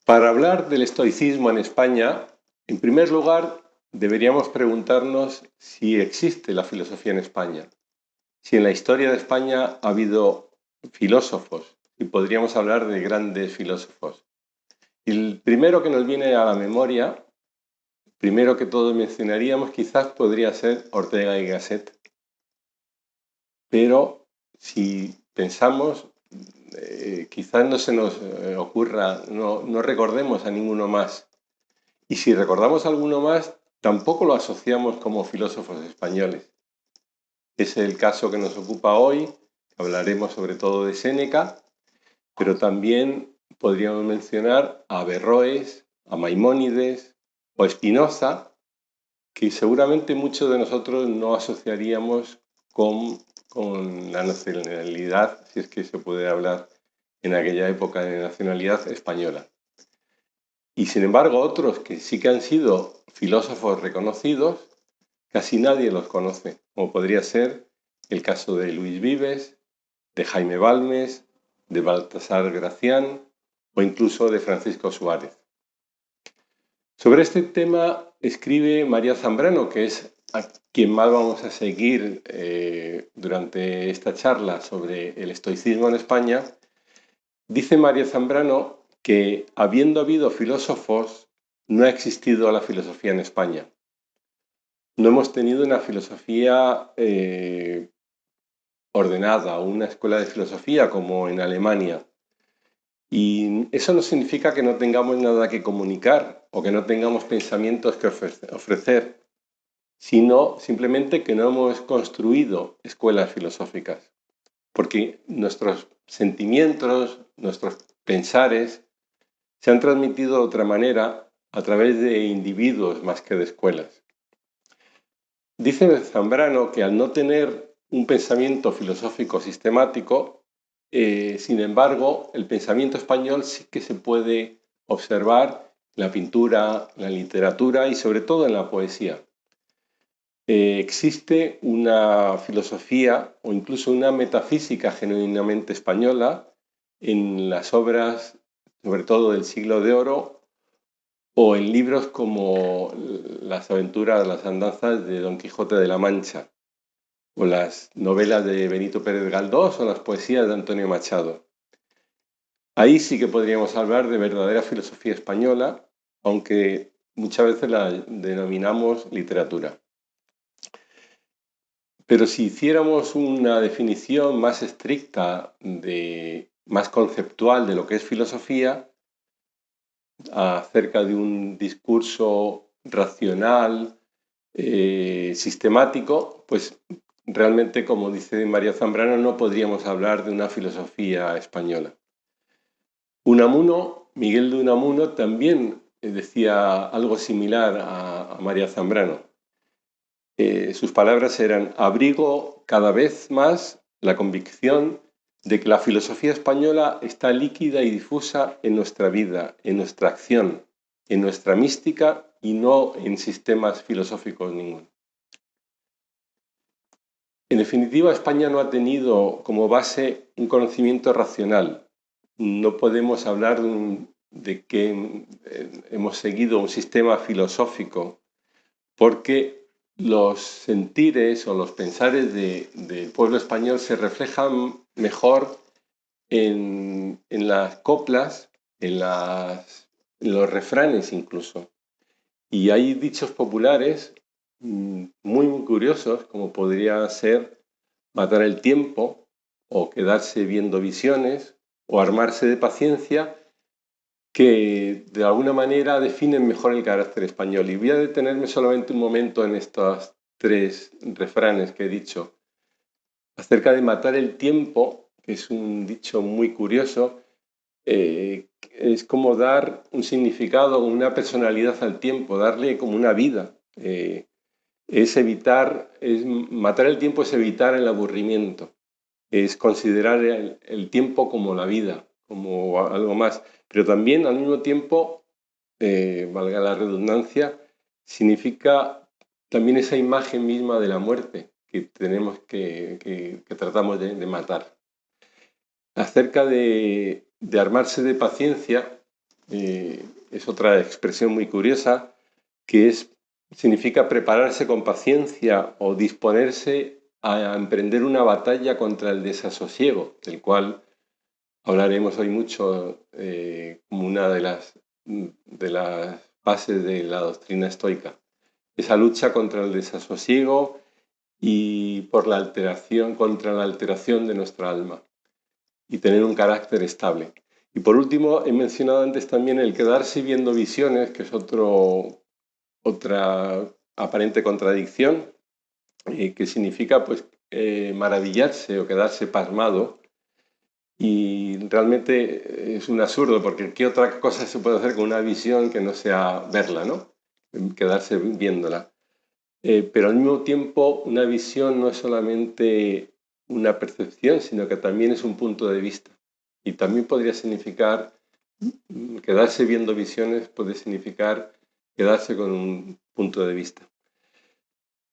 Para hablar del estoicismo en España, en primer lugar, deberíamos preguntarnos si existe la filosofía en España, si en la historia de España ha habido filósofos, y podríamos hablar de grandes filósofos. Y el primero que nos viene a la memoria, primero que todo mencionaríamos, quizás podría ser Ortega y Gasset. Pero si pensamos, quizás no se nos ocurra, no recordemos a ninguno más. Y si recordamos a alguno más, tampoco lo asociamos como filósofos españoles. Es el caso que nos ocupa hoy, hablaremos sobre todo de Séneca, pero también podríamos mencionar a Averroes, a Maimónides o a Spinoza, que seguramente muchos de nosotros no asociaríamos con la nacionalidad, si es que se puede hablar en aquella época de nacionalidad española. Y sin embargo, otros que sí que han sido filósofos reconocidos, casi nadie los conoce, como podría ser el caso de Luis Vives, de Jaime Balmes, de Baltasar Gracián o incluso de Francisco Suárez. Sobre este tema escribe María Zambrano, que es a quien más vamos a seguir durante esta charla sobre el estoicismo en España. Dice María Zambrano que habiendo habido filósofos, no ha existido la filosofía en España. No hemos tenido una filosofía ordenada, una escuela de filosofía como en Alemania. Y eso no significa que no tengamos nada que comunicar o que no tengamos pensamientos que ofrecer, sino simplemente que no hemos construido escuelas filosóficas, porque nuestros sentimientos, nuestros pensares se han transmitido de otra manera a través de individuos más que de escuelas. Dice Zambrano que al no tener un pensamiento filosófico sistemático, sin embargo, el pensamiento español sí que se puede observar en la pintura, en la literatura y sobre todo en la poesía. Existe una filosofía o incluso una metafísica genuinamente española en las obras, sobre todo del Siglo de Oro, o en libros como Las aventuras, las andanzas de Don Quijote de la Mancha, o las novelas de Benito Pérez Galdós o las poesías de Antonio Machado. Ahí sí que podríamos hablar de verdadera filosofía española, aunque muchas veces la denominamos literatura. Pero si hiciéramos una definición más estricta, más conceptual de lo que es filosofía, acerca de un discurso racional, sistemático, pues realmente, como dice María Zambrano, no podríamos hablar de una filosofía española. Miguel de Unamuno, también decía algo similar a María Zambrano. Sus palabras eran: abrigo cada vez más la convicción de que la filosofía española está líquida y difusa en nuestra vida, en nuestra acción, en nuestra mística y no en sistemas filosóficos ninguno. En definitiva, España no ha tenido como base un conocimiento racional. No podemos hablar de que hemos seguido un sistema filosófico, porque los sentires o los pensares del pueblo español se reflejan mejor en las coplas, en los refranes incluso. Y hay dichos populares muy curiosos, como podría ser matar el tiempo, o quedarse viendo visiones, o armarse de paciencia, que de alguna manera definen mejor el carácter español. Y voy a detenerme solamente un momento en estos tres refranes que he dicho. Acerca de matar el tiempo, que es un dicho muy curioso, es como dar un significado, una personalidad al tiempo, darle como una vida. Matar el tiempo es evitar el aburrimiento, es considerar el tiempo como la vida, como algo más, pero también al mismo tiempo, valga la redundancia, significa también esa imagen misma de la muerte que tenemos que tratamos de matar. Acerca de armarse de paciencia, es otra expresión muy curiosa, que significa prepararse con paciencia o disponerse a emprender una batalla contra el desasosiego, del cual hablaremos hoy mucho como una de las bases de la doctrina estoica. Esa lucha contra el desasosiego y contra la alteración de nuestra alma y tener un carácter estable. Y por último, he mencionado antes también el quedarse viendo visiones, que es otra aparente contradicción, que significa pues maravillarse o quedarse pasmado. Y realmente es un absurdo, porque ¿qué otra cosa se puede hacer con una visión que no sea verla, ¿no? Quedarse viéndola. Pero al mismo tiempo, una visión no es solamente una percepción, sino que también es un punto de vista. Y también podría significar, quedarse viendo visiones puede significar quedarse con un punto de vista.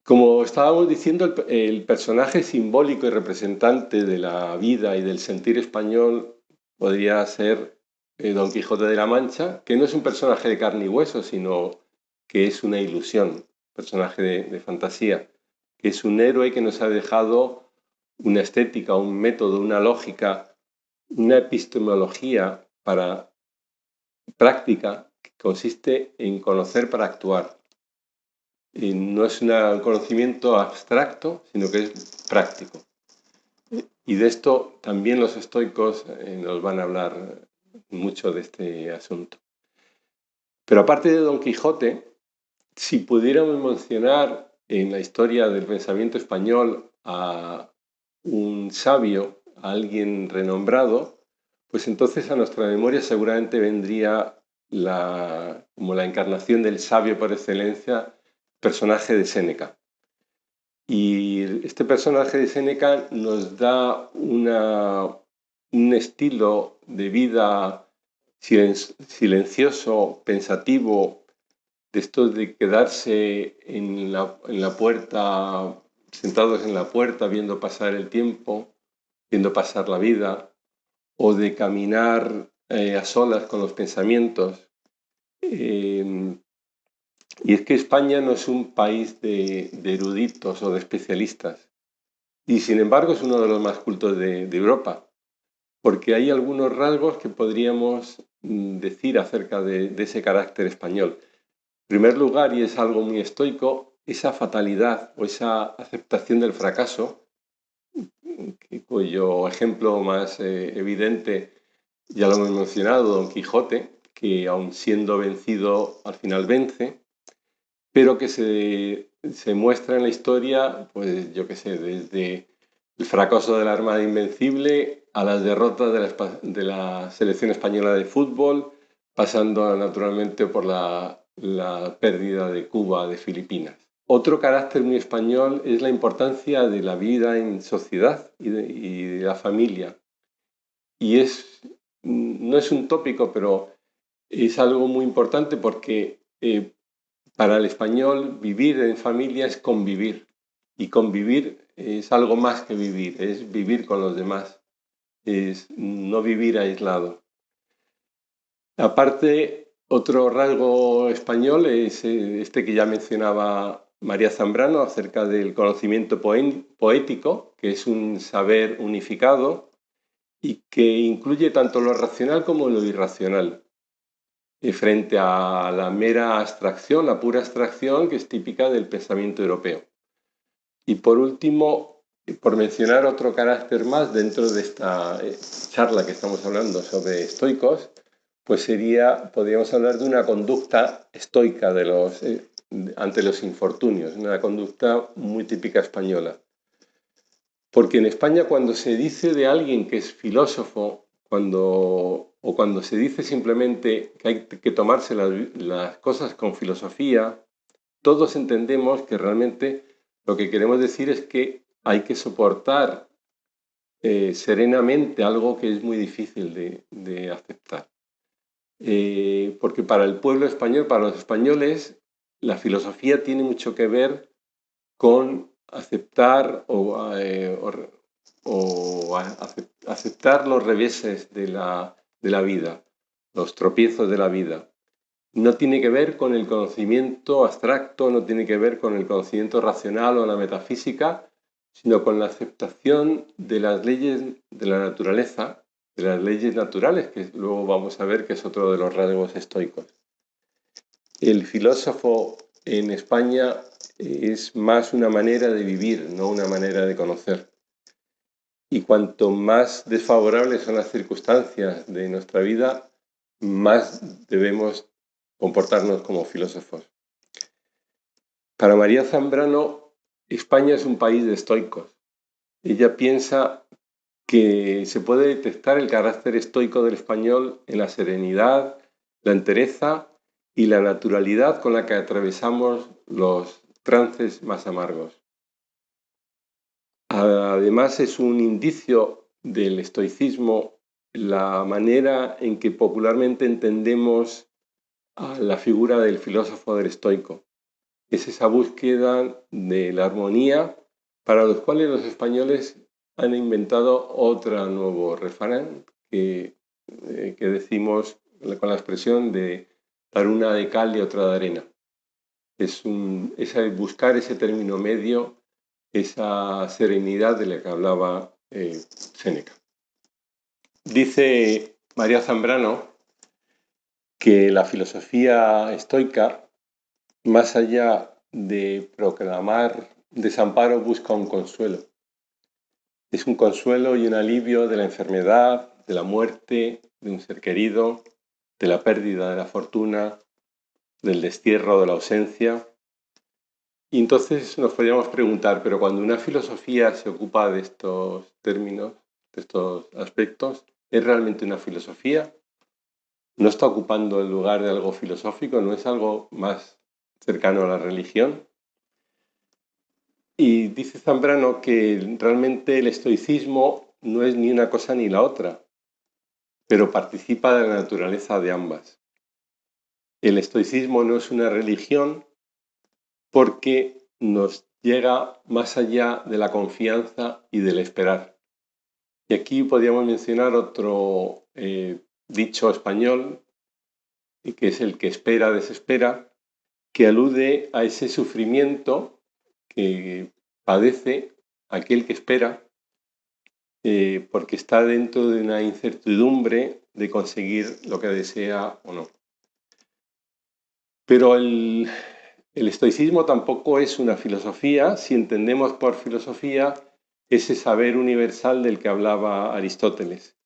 Como estábamos diciendo, el personaje simbólico y representante de la vida y del sentir español podría ser Don Quijote de la Mancha, que no es un personaje de carne y hueso, sino que es una ilusión, personaje de fantasía, que es un héroe que nos ha dejado una estética, un método, una lógica, una epistemología práctica que consiste en conocer para actuar. Y no es un conocimiento abstracto, sino que es práctico. Y de esto también los estoicos nos van a hablar mucho de este asunto. Pero aparte de Don Quijote, si pudiéramos mencionar en la historia del pensamiento español a un sabio, a alguien renombrado, pues entonces a nuestra memoria seguramente vendría como la encarnación del sabio por excelencia, personaje de Séneca. Y este personaje de Séneca nos da un estilo de vida silencioso, pensativo, de esto de quedarse en la puerta, sentados en la puerta, viendo pasar el tiempo, viendo pasar la vida, o de caminar a solas con los pensamientos. Y es que España no es un país de eruditos o de especialistas, y sin embargo es uno de los más cultos de Europa, porque hay algunos rasgos que podríamos decir acerca de ese carácter español. En primer lugar, y es algo muy estoico, esa fatalidad o esa aceptación del fracaso, cuyo ejemplo más evidente ya lo hemos mencionado, Don Quijote, que aun siendo vencido al final vence, pero que se muestra en la historia, pues yo qué sé, desde el fracaso de la Armada Invencible a las derrotas de la selección española de fútbol, pasando naturalmente por la pérdida de Cuba, de Filipinas. Otro carácter muy español es la importancia de la vida en sociedad y de la familia. Y no es un tópico, pero es algo muy importante porque para el español, vivir en familia es convivir. Y convivir es algo más que vivir, es vivir con los demás, es no vivir aislado. Aparte, otro rasgo español es este que ya mencionaba María Zambrano acerca del conocimiento poético, que es un saber unificado y que incluye tanto lo racional como lo irracional, frente a la mera abstracción, la pura abstracción que es típica del pensamiento europeo. Y por último, por mencionar otro carácter más dentro de esta charla que estamos hablando sobre estoicos, pues podríamos hablar de una conducta estoica ante los infortunios, una conducta muy típica española. Porque en España cuando se dice de alguien que es filósofo, o cuando se dice simplemente que hay que tomarse las cosas con filosofía, todos entendemos que realmente lo que queremos decir es que hay que soportar serenamente algo que es muy difícil de aceptar. Porque para el pueblo español, para los españoles, la filosofía tiene mucho que ver con aceptar aceptar los reveses de la vida, los tropiezos de la vida. No tiene que ver con el conocimiento abstracto, no tiene que ver con el conocimiento racional o la metafísica, sino con la aceptación de las leyes de la naturaleza, de las leyes naturales, que luego vamos a ver que es otro de los rasgos estoicos. El filósofo en España es más una manera de vivir, no una manera de conocer. Y cuanto más desfavorables son las circunstancias de nuestra vida, más debemos comportarnos como filósofos. Para María Zambrano, España es un país de estoicos. Ella piensa que se puede detectar el carácter estoico del español en la serenidad, la entereza y la naturalidad con la que atravesamos los trances más amargos. Además, es un indicio del estoicismo la manera en que popularmente entendemos a la figura del filósofo del estoico. Es esa búsqueda de la armonía para los cuales los españoles han inventado otro nuevo refrán que decimos con la expresión de dar una de cal y otra de arena. Es buscar ese término medio, esa serenidad de la que hablaba Séneca. Dice María Zambrano que la filosofía estoica, más allá de proclamar desamparo, busca un consuelo. Es un consuelo y un alivio de la enfermedad, de la muerte, de un ser querido, de la pérdida de la fortuna, del destierro, de la ausencia. Y entonces nos podríamos preguntar, pero cuando una filosofía se ocupa de estos términos, de estos aspectos, ¿es realmente una filosofía? ¿No está ocupando el lugar de algo filosófico? ¿No es algo más cercano a la religión? Y dice Zambrano que realmente el estoicismo no es ni una cosa ni la otra, pero participa de la naturaleza de ambas. El estoicismo no es una religión porque nos llega más allá de la confianza y del esperar. Y aquí podríamos mencionar otro dicho español, que es el que espera desespera, que alude a ese sufrimiento que padece aquel que espera porque está dentro de una incertidumbre de conseguir lo que desea o no. Pero el estoicismo tampoco es una filosofía, si entendemos por filosofía ese saber universal del que hablaba Aristóteles.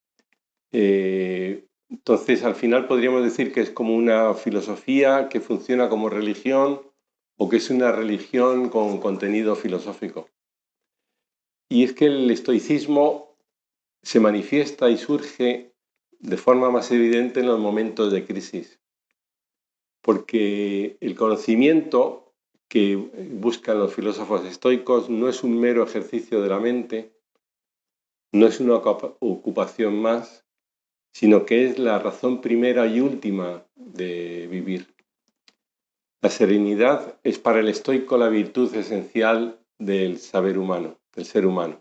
Entonces, al final podríamos decir que es como una filosofía que funciona como religión o que es una religión con contenido filosófico. Y es que el estoicismo se manifiesta y surge de forma más evidente en los momentos de crisis, porque el conocimiento que buscan los filósofos estoicos no es un mero ejercicio de la mente, no es una ocupación más, sino que es la razón primera y última de vivir. La serenidad es para el estoico la virtud esencial del saber humano, del ser humano.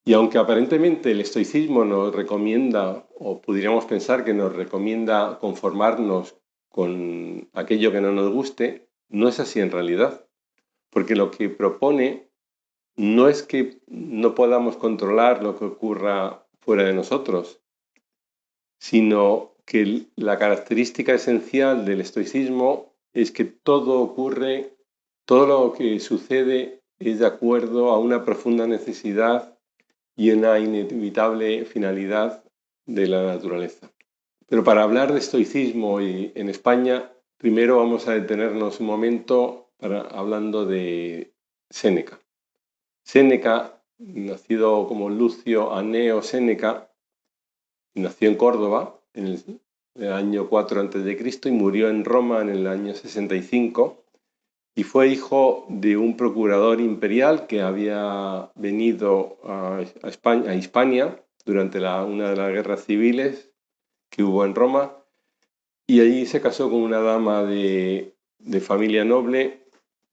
Y aunque aparentemente el estoicismo nos recomienda, o pudiéramos pensar que nos recomienda conformarnos con aquello que no nos guste, no es así en realidad. Porque lo que propone no es que no podamos controlar lo que ocurra fuera de nosotros, sino que la característica esencial del estoicismo es que todo ocurre, todo lo que sucede es de acuerdo a una profunda necesidad y una inevitable finalidad de la naturaleza. Pero para hablar de estoicismo en España, primero vamos a detenernos un momento hablando de Séneca. Séneca, nacido como Lucio Anneo Séneca, nació en Córdoba en el año 4 a.C. y murió en Roma en el año 65. Y fue hijo de un procurador imperial que había venido a Hispania durante una de las guerras civiles que hubo en Roma, y allí se casó con una dama de familia noble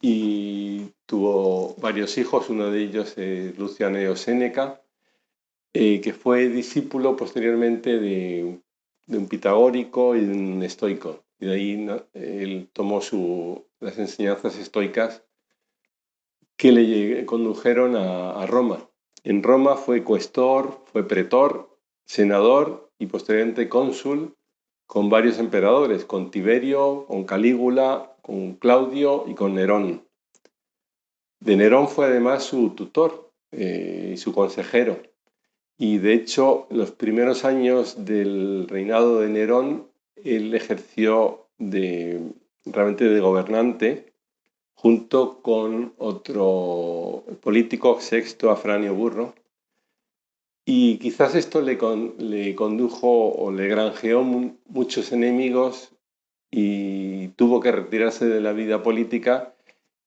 y tuvo varios hijos, uno de ellos es Lucio Anneo Séneca, que fue discípulo posteriormente de de un pitagórico y de un estoico. Y de ahí, ¿no?, él tomó las enseñanzas estoicas que le condujeron a Roma. En Roma fue cuestor, fue pretor, senador y posteriormente cónsul con varios emperadores, con Tiberio, con Calígula, con Claudio y con Nerón. De Nerón fue además su tutor y su consejero. Y de hecho, los primeros años del reinado de Nerón, él ejerció realmente de gobernante junto con otro político, Sexto Afranio Burro. Y quizás esto le condujo o le granjeó muchos enemigos y tuvo que retirarse de la vida política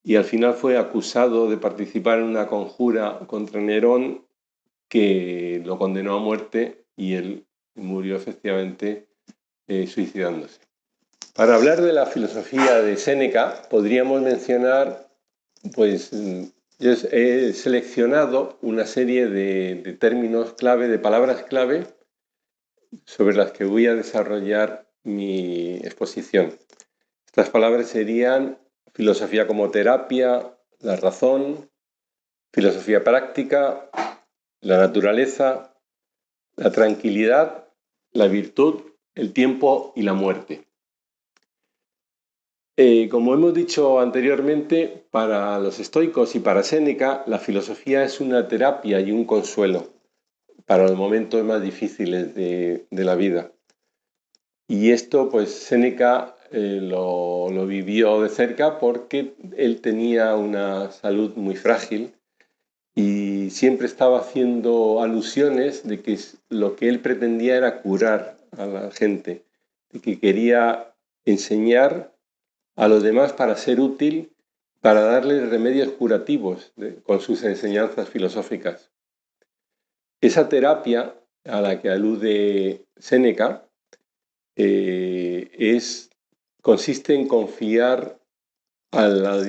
y al final fue acusado de participar en una conjura contra Nerón que lo condenó a muerte y él murió efectivamente suicidándose. Para hablar de la filosofía de Séneca podríamos mencionar, pues yo he seleccionado una serie de términos clave, de palabras clave, sobre las que voy a desarrollar mi exposición. Estas palabras serían filosofía como terapia, la razón, filosofía práctica, la naturaleza, la tranquilidad, la virtud, el tiempo y la muerte. Como hemos dicho anteriormente, para los estoicos y para Séneca, la filosofía es una terapia y un consuelo para los momentos más difíciles de la vida. Y esto, pues Séneca lo vivió de cerca porque él tenía una salud muy frágil y siempre estaba haciendo alusiones de que lo que él pretendía era curar a la gente, de que quería enseñar a los demás para ser útil, para darles remedios curativos con sus enseñanzas filosóficas. Esa terapia a la que alude Séneca consiste en confiar la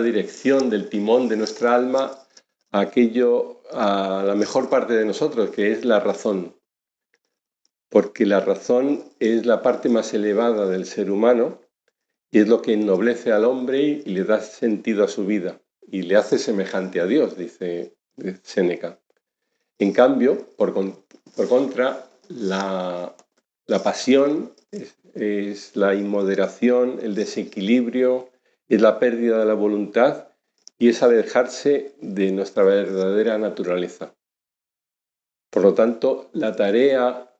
dirección del timón de nuestra alma a la mejor parte de nosotros, que es la razón. Porque la razón es la parte más elevada del ser humano y es lo que ennoblece al hombre y le da sentido a su vida y le hace semejante a Dios, dice Séneca. En cambio, por contra, la pasión es la inmoderación, el desequilibrio, es la pérdida de la voluntad y es alejarse de nuestra verdadera naturaleza. Por lo tanto, la tarea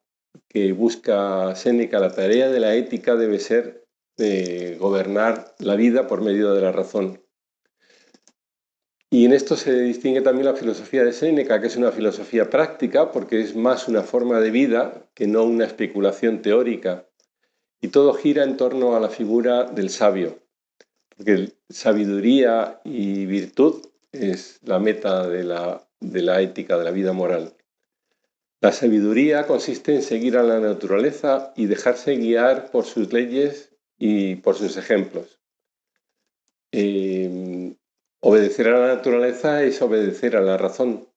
que busca Séneca, la tarea de la ética debe ser gobernar la vida por medio de la razón. Y en esto se distingue también la filosofía de Séneca, que es una filosofía práctica, porque es más una forma de vida que no una especulación teórica. Y todo gira en torno a la figura del sabio, porque sabiduría y virtud es la meta de la ética, de la vida moral. La sabiduría consiste en seguir a la naturaleza y dejarse guiar por sus leyes y por sus ejemplos. Obedecer a la naturaleza es obedecer a la razón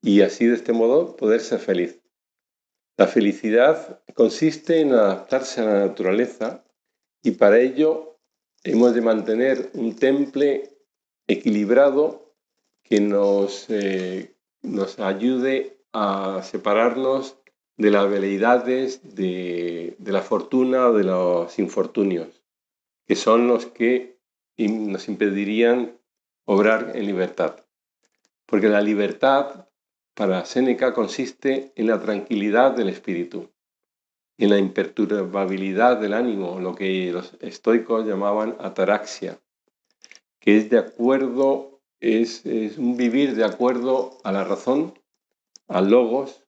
y así de este modo poder ser feliz. La felicidad consiste en adaptarse a la naturaleza y para ello hemos de mantener un temple equilibrado que nos ayude a separarnos de las veleidades, de la fortuna o de los infortunios, que son los que nos impedirían obrar en libertad. Porque la libertad, para Séneca, consiste en la tranquilidad del espíritu, en la imperturbabilidad del ánimo, lo que los estoicos llamaban ataraxia, que es un vivir de acuerdo a la razón, al logos,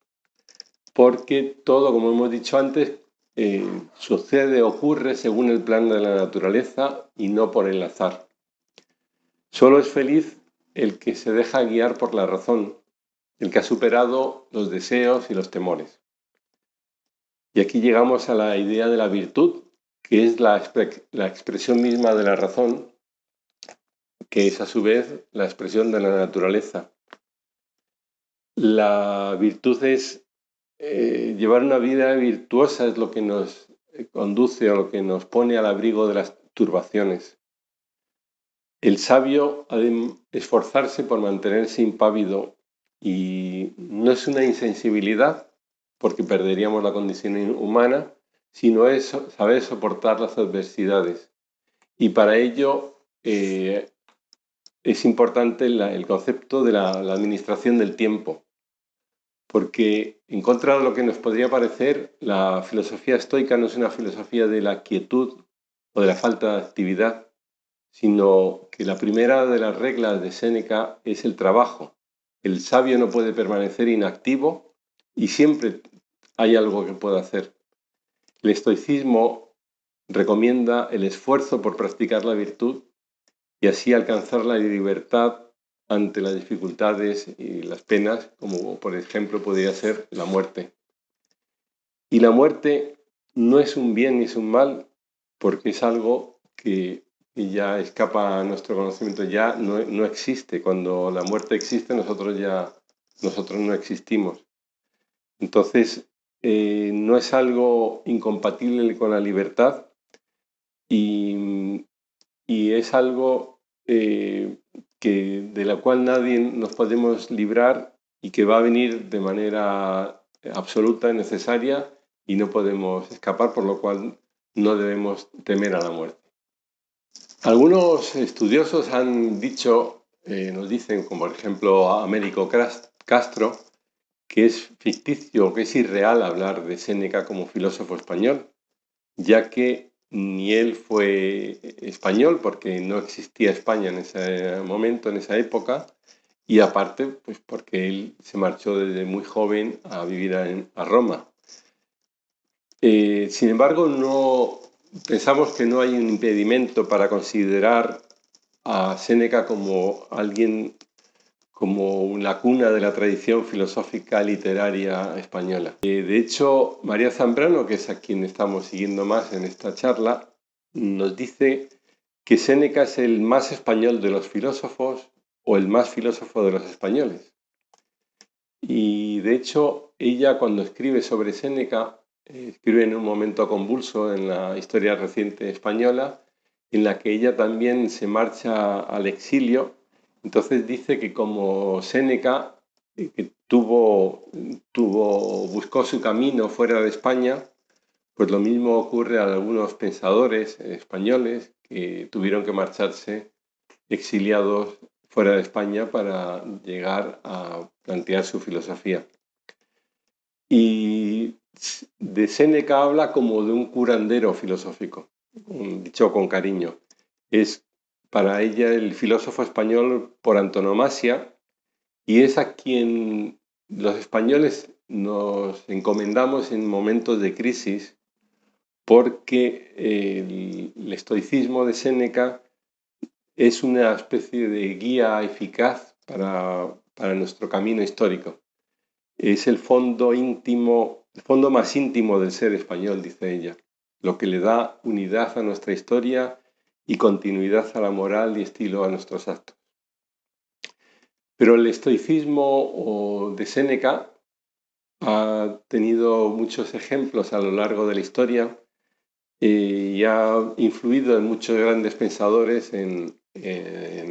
porque todo, como hemos dicho antes, ocurre según el plan de la naturaleza y no por el azar. Solo es feliz el que se deja guiar por la razón, el que ha superado los deseos y los temores. Y aquí llegamos a la idea de la virtud, que es la expresión misma de la razón, que es a su vez la expresión de la naturaleza. La virtud es llevar una vida virtuosa es lo que nos conduce o lo que nos pone al abrigo de las turbaciones. El sabio ha de esforzarse por mantenerse impávido y no es una insensibilidad, porque perderíamos la condición humana, sino es saber soportar las adversidades. Y para ello es importante el concepto de la administración del tiempo, porque en contra de lo que nos podría parecer, la filosofía estoica no es una filosofía de la quietud o de la falta de actividad, sino que la primera de las reglas de Séneca es el trabajo. El sabio no puede permanecer inactivo y siempre hay algo que puede hacer. El estoicismo recomienda el esfuerzo por practicar la virtud y así alcanzar la libertad ante las dificultades y las penas, como por ejemplo podría ser la muerte. Y la muerte no es un bien ni es un mal, porque es algo que ya escapa a nuestro conocimiento, ya no existe. Cuando la muerte existe, nosotros no existimos. Entonces, no es algo incompatible con la libertad y es algo de la cual nadie nos podemos librar y que va a venir de manera absoluta, necesaria, y no podemos escapar, por lo cual no debemos temer a la muerte. Algunos estudiosos han dicho, nos dicen, como por ejemplo Américo Castro, que es ficticio, que es irreal hablar de Séneca como filósofo español, ya que ni él fue español, porque no existía España en ese momento, en esa época, y aparte, pues porque él se marchó desde muy joven a vivir a Roma. Sin embargo, no pensamos que no hay un impedimento para considerar a Séneca como alguien, como una cuna de la tradición filosófica literaria española. De hecho, María Zambrano, que es a quien estamos siguiendo más en esta charla, nos dice que Séneca es el más español de los filósofos o el más filósofo de los españoles. Y de hecho, ella cuando escribe sobre Séneca, escribe en un momento convulso en la historia reciente española, en la que ella también se marcha al exilio. Entonces dice que como Séneca, que buscó su camino fuera de España, pues lo mismo ocurre a algunos pensadores españoles que tuvieron que marcharse exiliados fuera de España para llegar a plantear su filosofía. Y de Séneca habla como de un curandero filosófico, dicho con cariño. Es para ella el filósofo español por antonomasia y es a quien los españoles nos encomendamos en momentos de crisis, porque el estoicismo de Séneca es una especie de guía eficaz para nuestro camino histórico. Es el fondo íntimo, el fondo más íntimo del ser español, dice ella, lo que le da unidad a nuestra historia y continuidad a la moral y estilo a nuestros actos. Pero el estoicismo de Séneca ha tenido muchos ejemplos a lo largo de la historia y ha influido en muchos grandes pensadores en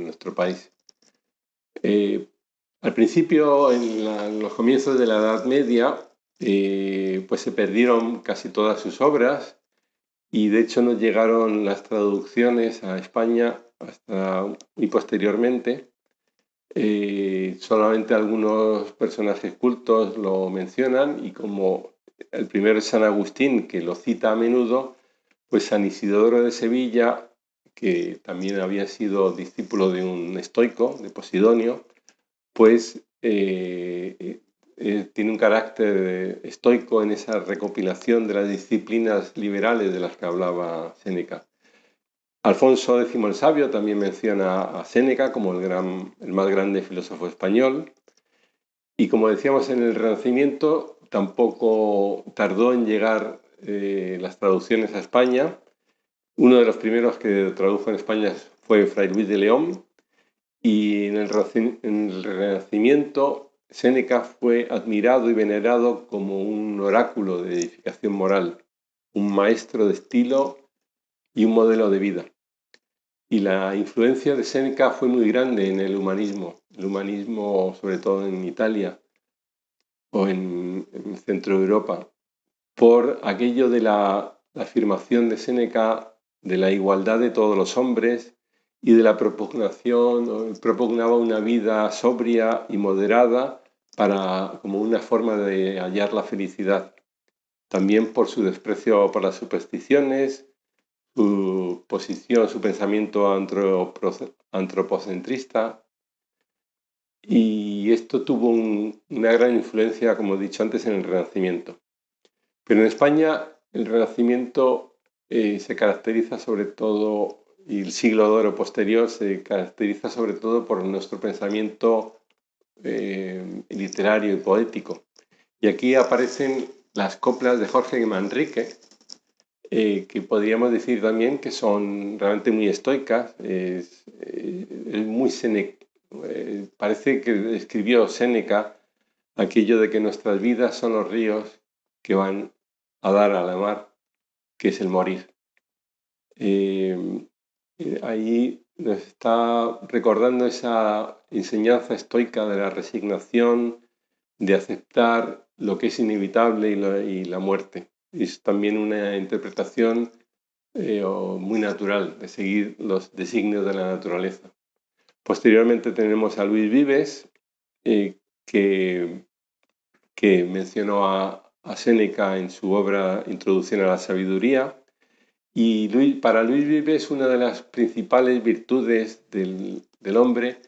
nuestro país. Al principio, en los comienzos de la Edad Media, pues se perdieron casi todas sus obras y de hecho no llegaron las traducciones a España hasta muy posteriormente. Solamente algunos personajes cultos lo mencionan y como el primero es San Agustín, que lo cita a menudo, pues San Isidoro de Sevilla, que también había sido discípulo de un estoico, de Posidonio, pues tiene un carácter estoico en esa recopilación de las disciplinas liberales de las que hablaba Séneca. Alfonso X el Sabio también menciona a Séneca como el más grande filósofo español. Y como decíamos en el Renacimiento, tampoco tardó en llegar las traducciones a España. Uno de los primeros que tradujo en España fue Fray Luis de León. Y en el Renacimiento Séneca fue admirado y venerado como un oráculo de edificación moral, un maestro de estilo y un modelo de vida. Y la influencia de Séneca fue muy grande en el humanismo sobre todo en Italia o en Centro Europa, por aquello de la afirmación de Séneca de la igualdad de todos los hombres y de la propugnaba una vida sobria y moderada como una forma de hallar la felicidad. También por su desprecio por las supersticiones, su posición, su pensamiento antropocentrista, y esto tuvo una gran influencia, como he dicho antes, en el Renacimiento. Pero en España el Renacimiento se caracteriza sobre todo, y el siglo de oro posterior se caracteriza sobre todo por nuestro pensamiento literario y poético. Y aquí aparecen las coplas de Jorge Manrique, que podríamos decir también que son realmente muy estoicas. Parece que escribió Séneca aquello de que nuestras vidas son los ríos que van a dar a la mar, que es el morir. Ahí nos está recordando esa enseñanza estoica de la resignación, de aceptar lo que es inevitable y la muerte. Es también una interpretación muy natural de seguir los designios de la naturaleza. Posteriormente tenemos a Luis Vives, que mencionó a Séneca en su obra Introducción a la Sabiduría. Y para Luis Vives una de las principales virtudes del hombre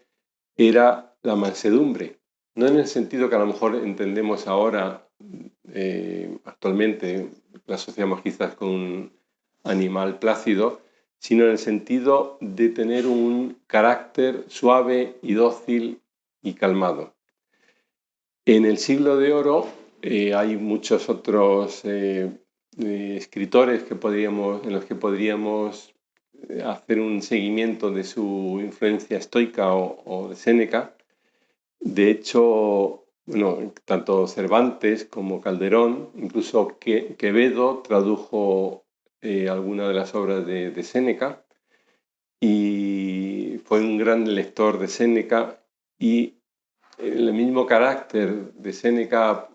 era la mansedumbre. No en el sentido que a lo mejor entendemos ahora, actualmente la asociamos quizás con un animal plácido, sino en el sentido de tener un carácter suave y dócil y calmado. En el siglo de oro hay muchos otros escritores en los que podríamos hacer un seguimiento de su influencia estoica o de Séneca. De hecho, bueno, tanto Cervantes como Calderón, incluso Quevedo tradujo algunas de las obras de Séneca y fue un gran lector de Séneca, y el mismo carácter de Séneca,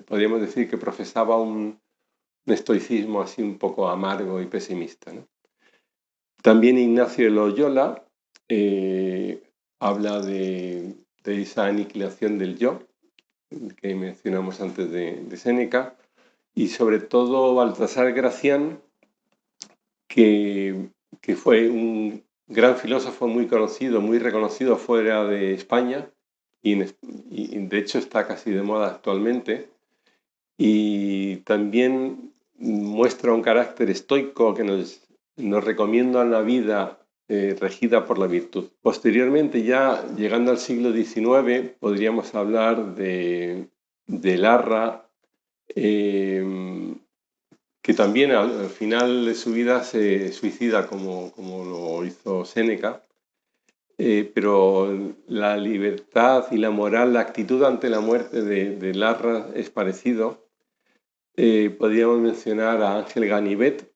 podríamos decir que profesaba un estoicismo así un poco amargo y pesimista, ¿no? También Ignacio de Loyola habla de esa aniquilación del yo que mencionamos antes de Séneca, y sobre todo Baltasar Gracián, que fue un gran filósofo muy conocido, muy reconocido fuera de España, y de hecho está casi de moda actualmente, y también muestra un carácter estoico que nos recomienda una vida regida por la virtud. Posteriormente, ya llegando al siglo XIX, podríamos hablar de Larra, que también al final de su vida se suicida como lo hizo Séneca. Pero la libertad y la moral, la actitud ante la muerte de Larra es parecido. Podríamos mencionar a Ángel Ganivet,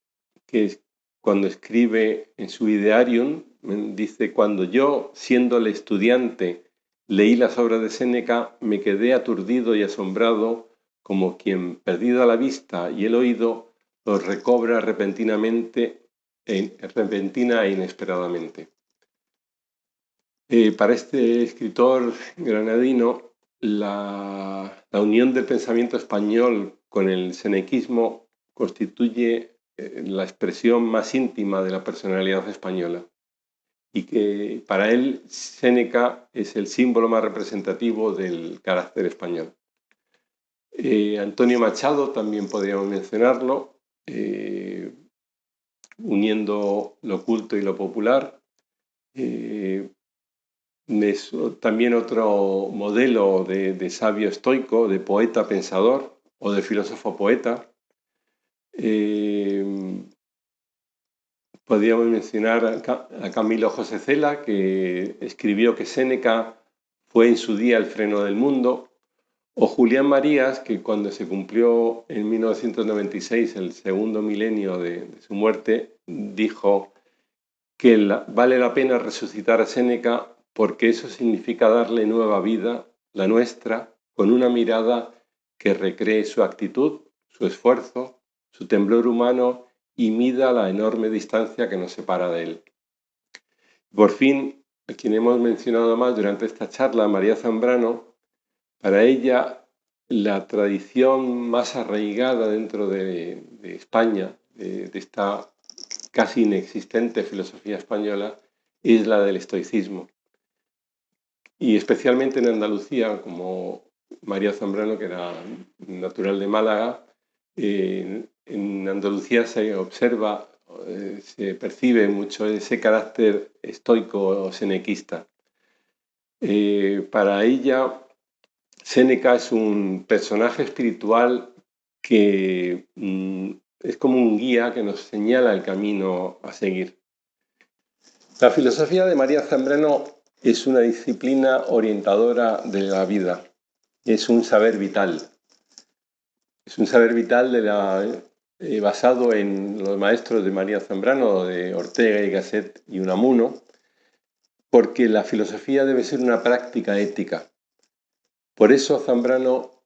que cuando escribe en su Idearium, dice: cuando yo, siéndole estudiante, leí las obras de Séneca, me quedé aturdido y asombrado, como quien, perdida la vista y el oído, los recobra repentina e inesperadamente. Para este escritor granadino, la unión del pensamiento español con el senequismo constituye la expresión más íntima de la personalidad española, y que para él Séneca es el símbolo más representativo del carácter español. Antonio Machado también podríamos mencionarlo, uniendo lo culto y lo popular. Es también otro modelo de sabio estoico, de poeta pensador o de filósofo poeta. Podríamos mencionar a Camilo José Cela, que escribió que Séneca fue en su día el freno del mundo, O Julián Marías, que cuando se cumplió en 1996 el segundo milenio de su muerte, dijo que vale la pena resucitar a Séneca porque eso significa darle nueva vida, la nuestra, con una mirada que recree su actitud, su esfuerzo, su temblor humano y mida la enorme distancia que nos separa de él. Por fin, a quien hemos mencionado más durante esta charla, María Zambrano, para ella la tradición más arraigada dentro de España, de esta casi inexistente filosofía española, es la del estoicismo. Y especialmente en Andalucía, como María Zambrano, que era natural de Málaga, en Andalucía se observa, se percibe mucho ese carácter estoico o senequista. Para ella, Séneca es un personaje espiritual que es como un guía que nos señala el camino a seguir. La filosofía de María Zambrano es una disciplina orientadora de la vida, es un saber vital. Es un saber vital basado en los maestros de María Zambrano, de Ortega y Gasset y Unamuno, porque la filosofía debe ser una práctica ética. Por eso a Zambrano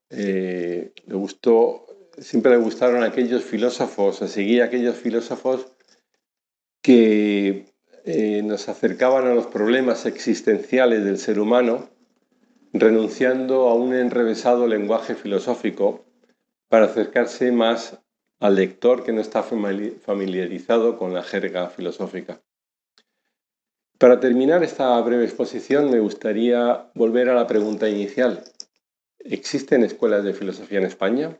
siempre le gustaron aquellos filósofos, o seguía aquellos filósofos que nos acercaban a los problemas existenciales del ser humano, renunciando a un enrevesado lenguaje filosófico para acercarse más al lector que no está familiarizado con la jerga filosófica. Para terminar esta breve exposición, me gustaría volver a la pregunta inicial. ¿Existen escuelas de filosofía en España?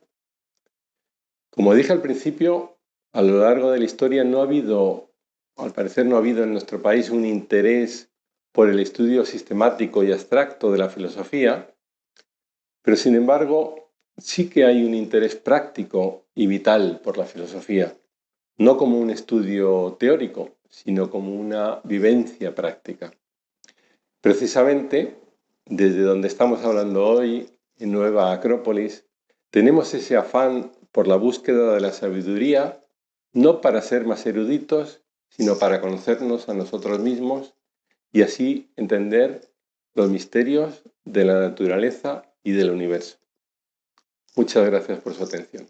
Como dije al principio, a lo largo de la historia al parecer no ha habido en nuestro país un interés por el estudio sistemático y abstracto de la filosofía, pero sin embargo sí que hay un interés práctico y vital por la filosofía, no como un estudio teórico, sino como una vivencia práctica. Precisamente, desde donde estamos hablando hoy, en Nueva Acrópolis, tenemos ese afán por la búsqueda de la sabiduría, no para ser más eruditos, sino para conocernos a nosotros mismos y así entender los misterios de la naturaleza y del universo. Muchas gracias por su atención.